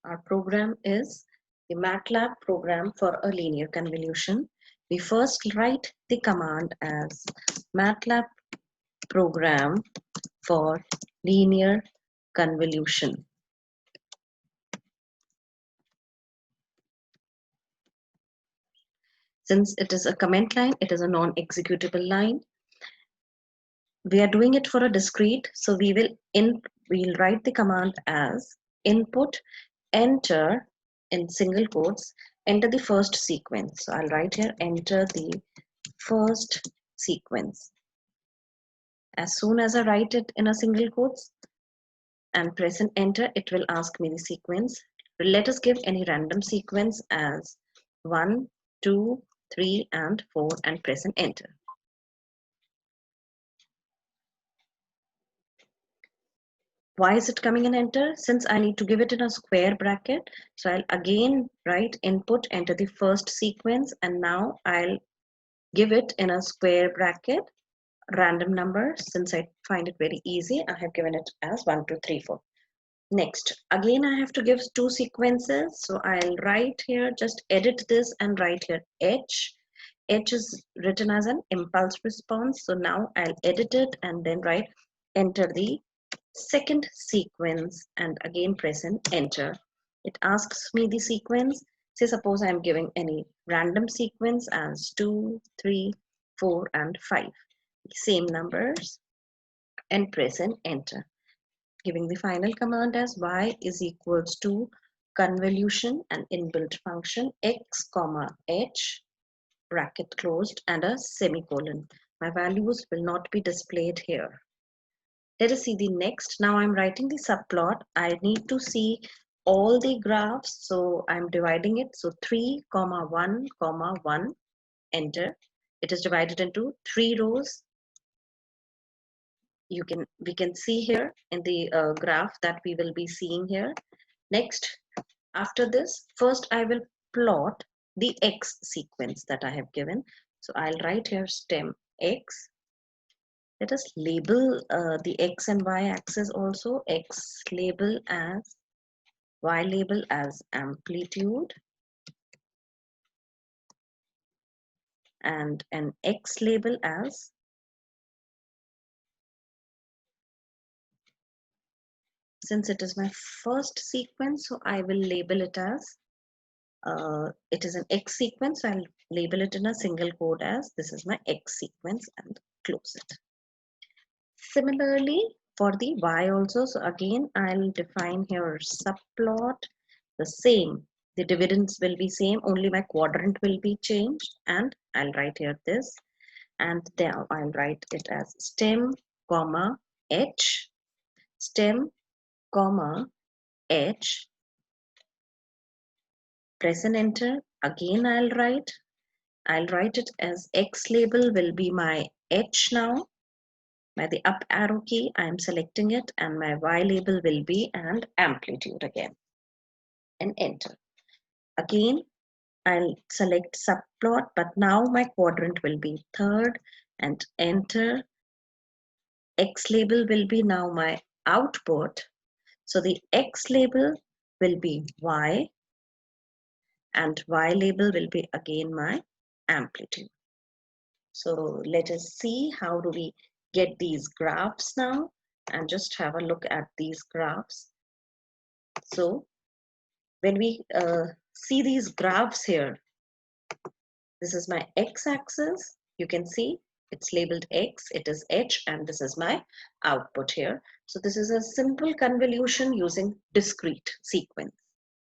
Our program is the Matlab program for a linear convolution. We first write the command as Matlab program for linear convolution. Since it is a comment line, it is a non-executable line. We are doing it for a discrete, so we'll write the command as input enter in single quotes, enter the first sequence. So I'll write here enter the first sequence. As soon as I write it in a single quotes and press and enter, it will ask me the sequence. Let us give any random sequence as 1, 2, 3, and 4 and press and enter. Why is it coming in enter? Since I need to give it in a square bracket, so I'll again write input enter the first sequence, and now I'll give it in a square bracket random number. Since I find it very easy, I have given it as 1, 2, 3, 4. Next, again I have to give two sequences, so I'll write here, just edit this and write here H. H is written as an impulse response, so now I'll edit it and then write enter the second sequence and again press and enter. It asks me the sequence. Say suppose I'm giving any random sequence as 2, 3, 4 and 5. Same numbers and press and enter. Giving the final command as y is equals to convolution and inbuilt function x comma h bracket closed and a semicolon. My values will not be displayed here. Let us see the next. Now I'm writing the subplot. I need to see all the graphs, so I'm dividing it. So 3, 1, 1, enter. It is divided into 3 rows. We can see here in the graph that we will be seeing here. Next, after this, first I will plot the x sequence that I have given. So I'll write here stem x. Let us label the x and y axis also. X label as, y label as amplitude, and an x label as since it is my first sequence, so I will label it as it is an x sequence, so I'll label it in a single quote as this is my x sequence and close it. Similarly for the y also, so again I'll define here subplot, the same, the dividends will be same, only my quadrant will be changed, and I'll write here this, and there I'll write it as stem comma h, stem comma h, press and enter. Again I'll write it as x label will be my h now. By the up arrow key, I am selecting it, and my y label will be and amplitude again, and enter. Again, I'll select subplot, but now my quadrant will be third, and enter. X label will be now my output. So the x label will be y, and y label will be again my amplitude. So let us see how do we get these graphs now, and just have a look at these graphs. So when we see these graphs here, this is my x-axis. You can see it's labeled x, it is h, and this is my output here. So this is a simple convolution using discrete sequence.